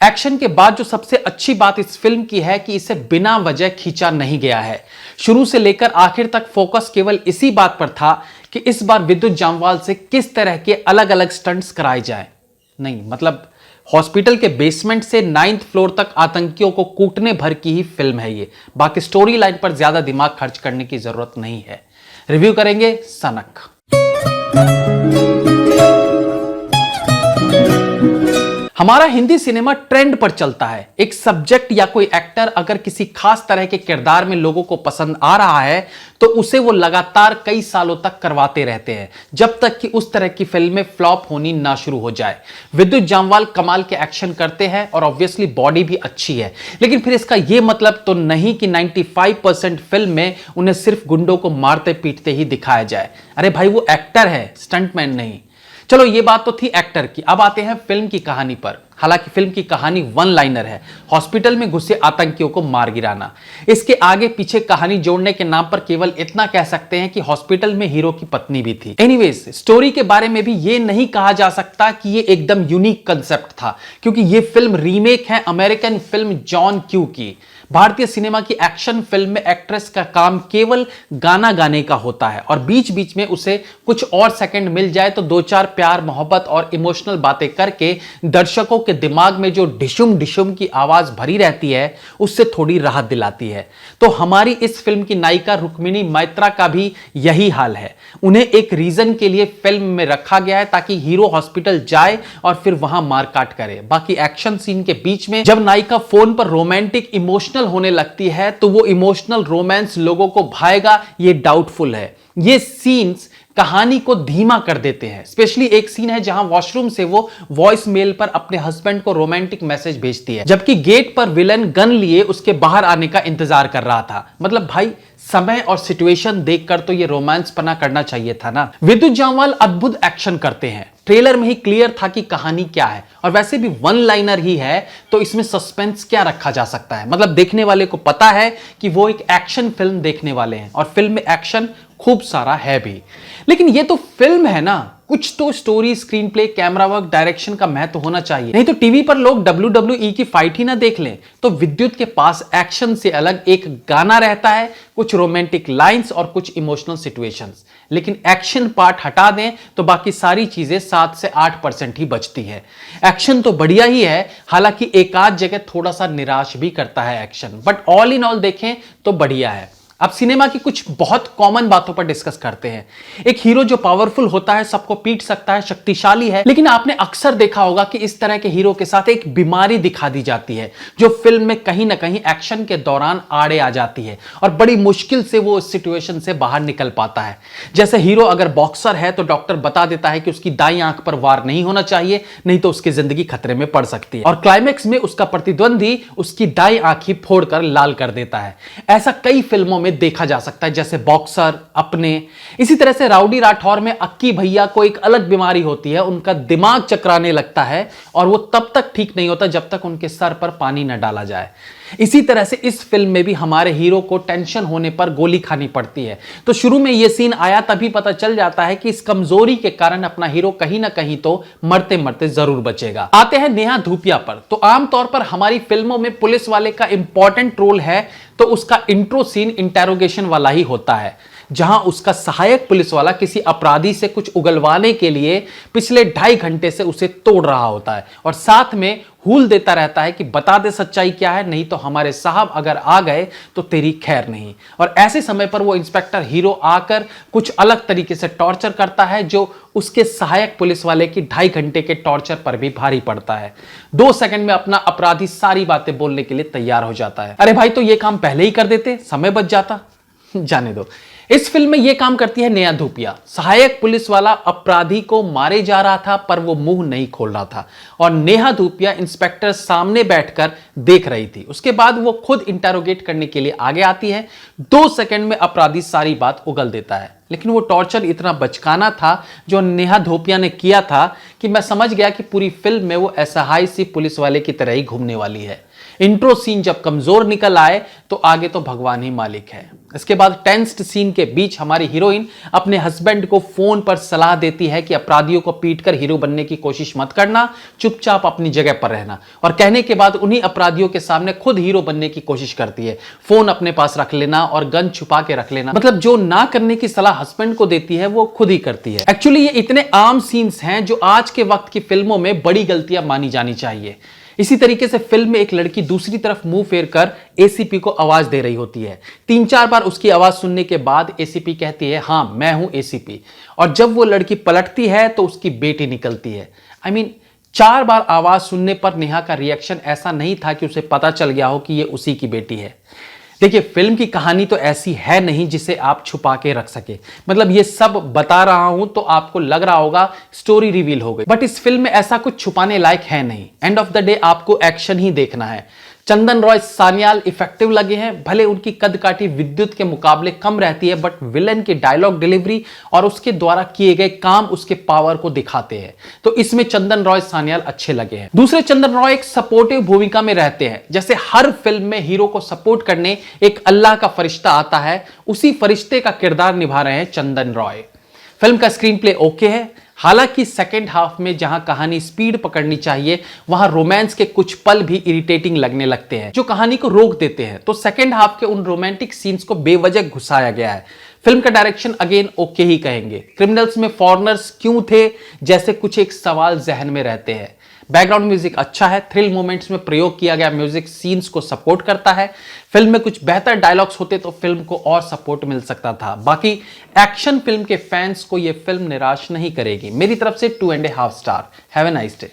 Action के बाद जो सबसे अच्छी बात इस फिल्म की है कि इसे बिना वजह खींचा नहीं गया है। शुरू से लेकर आखिर तक फोकस केवल इसी बात पर था कि इस बार विद्युत जामवाल से किस तरह के अलग अलग स्टंट्स कराए जाएं। नहीं मतलब हॉस्पिटल के बेसमेंट से 9th फ्लोर तक आतंकियों को कूटने भर की ही फिल्म है ये। बाकी स्टोरी लाइन पर ज्यादा दिमाग खर्च करने की जरूरत नहीं है। रिव्यू करेंगे सनक। हमारा हिंदी सिनेमा ट्रेंड पर चलता है। एक सब्जेक्ट या कोई एक्टर अगर किसी खास तरह के किरदार में लोगों को पसंद आ रहा है तो उसे वो लगातार कई सालों तक करवाते रहते हैं, जब तक कि उस तरह की फिल्में फ्लॉप होनी ना शुरू हो जाए। विद्युत जामवाल कमाल के एक्शन करते हैं और ऑब्वियसली बॉडी भी अच्छी है, लेकिन फिर इसका यह मतलब तो नहीं कि 95% फिल्म में उन्हें सिर्फ गुंडों को मारते पीटते ही दिखाया जाए। अरे भाई वो एक्टर है, स्टंटमैन नहीं। चलो ये बात तो थी एक्टर की, अब आते हैं फिल्म की कहानी पर। हालांकि फिल्म की कहानी वन लाइनर है, हॉस्पिटल में घुसे आतंकियों को मार गिराना। इसके आगे पीछे कहानी जोड़ने के नाम पर केवल इतना कह सकते हैं कि हॉस्पिटल में हीरो की पत्नी भी थी। एनीवेज, स्टोरी के बारे में भी ये नहीं कहा जा सकता कि ये एकदम यूनिक कंसेप्ट था, क्योंकि ये फिल्म रीमेक है अमेरिकन फिल्म जॉन क्यू की। भारतीय सिनेमा की एक्शन फिल्म में एक्ट्रेस का काम केवल गाना गाने का होता है और बीच बीच में उसे कुछ और सेकंड मिल जाए तो दो चार प्यार मोहब्बत और इमोशनल बातें करके दर्शकों के दिमाग में जो डिशुम डिशुम की आवाज भरी रहती है उससे थोड़ी राहत दिलाती है। तो हमारी इस फिल्म की नायिका रुक्मिणी मैत्रा का भी यही हाल है। उन्हें एक रीजन के लिए फिल्म में रखा गया है ताकि हीरो हॉस्पिटल जाए और फिर वहां मारकाट करे। बाकी एक्शन सीन के बीच में जब नायिका फोन पर रोमांटिक इमोशनल होने लगती है तो वो इमोशनल रोमांस लोगों को भाएगा ये डाउटफुल है। ये सीन्स कहानी को धीमा कर देते हैं। स्पेशली एक सीन है जहां वॉशरूम से वो वॉइस मेल पर अपने हस्बैंड को रोमांटिक मैसेज भेजती है, जबकि गेट पर विलन गन लिए उसके बाहर आने का इंतजार कर रहा था। मतलब भाई समय और सिचुएशन देखकर तो ये रोमांस पना करना चाहिए था ना। विद्युत जामवाल अद्भुत एक्शन करते हैं। ट्रेलर में ही क्लियर था कि कहानी क्या है, और वैसे भी वन लाइनर ही है तो इसमें सस्पेंस क्या रखा जा सकता है। मतलब देखने वाले को पता है कि वो एक एक्शन फिल्म देखने वाले हैं, और फिल्म में एक्शन खूब सारा है भी। लेकिन ये तो फिल्म है ना, कुछ तो story, screen play, camera work, direction का महत्व होना चाहिए। नहीं तो टीवी पर लोग WWE की फाइट ही ना देख लें। तो विद्युत के पास एक्शन से अलग एक गाना रहता है, कुछ रोमांटिक लाइंस और कुछ इमोशनल सिचुएशंस। लेकिन एक्शन पार्ट हटा दें तो बाकी सारी चीजें 7 से 8% ही बचती है। एक्शन तो बढ़िया ही है, हालांकि एक आध जगह थोड़ा सा निराश भी करता है action, but all in all देखें तो बढ़िया है। अब सिनेमा की कुछ बहुत कॉमन बातों पर डिस्कस करते हैं। एक हीरो जो पावरफुल होता है, सबको पीट सकता है, शक्तिशाली है, लेकिन आपने अक्सर देखा होगा कि इस तरह के हीरो के साथ एक बीमारी दिखा दी जाती है जो फिल्म में कहीं ना कहीं एक्शन के दौरान आड़े आ जाती है और बड़ी मुश्किल से वो इस सिचुएशन से बाहर निकल पाता है। जैसे हीरो अगर बॉक्सर है तो डॉक्टर बता देता है कि उसकी दाईं आंख पर वार नहीं होना चाहिए, नहीं तो उसकी जिंदगी खतरे में पड़ सकती है, और क्लाइमैक्स में उसका प्रतिद्वंदी उसकी दाईं आंख ही फोड़कर लाल कर देता है। ऐसा कई फिल्मों में देखा जा सकता है, जैसे बॉक्सर, अपने। इसी तरह से राउडी राठौर में अक्की भैया को एक अलग बीमारी होती है, उनका दिमाग चकराने लगता है और वो तब तक ठीक नहीं होता जब तक उनके सर पर पानी न डाला जाए। इसी तरह से इस फिल्म में भी हमारे हीरो को टेंशन होने पर गोली खानी पड़ती है। तो शुरू में यह सीन आया तभी पता चल जाता है कि इस कमजोरी के कारण अपना हीरो कहीं ना कहीं तो मरते मरते जरूर बचेगा। आते हैं नेहा धूपिया पर। तो आमतौर पर हमारी फिल्मों में पुलिस वाले का इंपॉर्टेंट रोल है तो उसका इंट्रो सीन इंटेरोगेशन वाला ही होता है, जहां उसका सहायक पुलिस वाला किसी अपराधी से कुछ उगलवाने के लिए पिछले 2.5 घंटे से उसे तोड़ रहा होता है और साथ में हूल देता रहता है कि बता दे सच्चाई क्या है, नहीं तो हमारे साहब अगर आ गए तो तेरी खैर नहीं। और ऐसे समय पर वो इंस्पेक्टर हीरो आकर कुछ अलग तरीके से टॉर्चर करता है जो उसके सहायक पुलिस वाले की 2.5 घंटे के टॉर्चर पर भी भारी पड़ता है। 2 सेकंड में अपना अपराधी सारी बातें बोलने के लिए तैयार हो जाता है। अरे भाई तो ये काम पहले ही कर देते, समय बच जाता। जाने दो। इस फिल्म में यह काम करती है नेहा धूपिया। सहायक पुलिस वाला अपराधी को मारे जा रहा था पर वो मुंह नहीं खोल रहा था और नेहा धूपिया इंस्पेक्टर सामने बैठकर देख रही थी। उसके बाद वो खुद इंटेरोगेट करने के लिए आगे आती है। 2 सेकंड में अपराधी सारी बात उगल देता है, लेकिन वो टॉर्चर इतना बचकाना था जो नेहा धूपिया ने किया था कि मैं समझ गया कि पूरी फिल्म में वो असहाय सी पुलिस वाले की तरह ही घूमने वाली है। इंट्रो सीन जब कमजोर निकल आए तो आगे तो भगवान ही मालिक है। इसके बाद टेंस्ड सीन के बीच हमारी हीरोइन अपने हस्बैंड को फोन पर सलाह देती है कि अपराधियों को पीटकर हीरो बनने की कोशिश मत करना, चुपचाप अपनी जगह पर रहना। और कहने के बाद उन्हीं अपराधियों के सामने खुद हीरो बनने की कोशिश करती है। फोन अपने पास रख लेना और गन छुपा के रख लेना, मतलब जो ना करने की सलाह हस्बैंड को देती है वो खुद ही करती है। एक्चुअली ये इतने आम सीन्स हैं जो आज के वक्त की फिल्मों में बड़ी गलतियां मानी जानी चाहिए। इसी तरीके से फिल्म में एक लड़की दूसरी तरफ मुंह फेर कर एसीपी को आवाज दे रही होती है। 3-4 बार उसकी आवाज सुनने के बाद एसीपी कहती है, हां मैं हूं एसीपी। और जब वो लड़की पलटती है तो उसकी बेटी निकलती है। I mean, 4 बार आवाज सुनने पर नेहा का रिएक्शन ऐसा नहीं था कि उसे पता चल गया हो कि ये उसी की बेटी है। देखिए, फिल्म की कहानी तो ऐसी है नहीं जिसे आप छुपा के रख सके। मतलब ये सब बता रहा हूं तो आपको लग रहा होगा स्टोरी रिवील हो गई, बट इस फिल्म में ऐसा कुछ छुपाने लायक है नहीं। एंड ऑफ द डे आपको एक्शन ही देखना है। चंदन रॉय सान्याल इफेक्टिव लगे हैं, भले उनकी कद काठी विद्युत के मुकाबले कम रहती है, बट विलन की डायलॉग डिलीवरी और उसके द्वारा किए गए काम उसके पावर को दिखाते हैं। तो इसमें चंदन रॉय सान्याल अच्छे लगे हैं। दूसरे, चंदन रॉय एक सपोर्टिव भूमिका में रहते हैं। जैसे हर फिल्म में हीरो को सपोर्ट करने एक अल्लाह का फरिश्ता आता है, उसी फरिश्ते का किरदार निभा रहे हैं चंदन रॉय। फिल्म का स्क्रीन प्ले ओके है। हालांकि सेकेंड हाफ में जहां कहानी स्पीड पकड़नी चाहिए वहां रोमांस के कुछ पल भी इरिटेटिंग लगने लगते हैं जो कहानी को रोक देते हैं। तो सेकेंड हाफ के उन रोमांटिक सीन्स को बेवजह घुसाया गया है। फिल्म का डायरेक्शन अगेन ओके ही कहेंगे। क्रिमिनल्स में फॉरेनर्स क्यों थे जैसे कुछ एक सवाल जहन में रहते हैं। बैकग्राउंड म्यूजिक अच्छा है। थ्रिल मोमेंट्स में प्रयोग किया गया म्यूजिक सीन्स को सपोर्ट करता है। फिल्म में कुछ बेहतर डायलॉग्स होते तो फिल्म को और सपोर्ट मिल सकता था। बाकी एक्शन फिल्म के फैंस को यह फिल्म निराश नहीं करेगी। मेरी तरफ से 2.5 star. Have a nice day.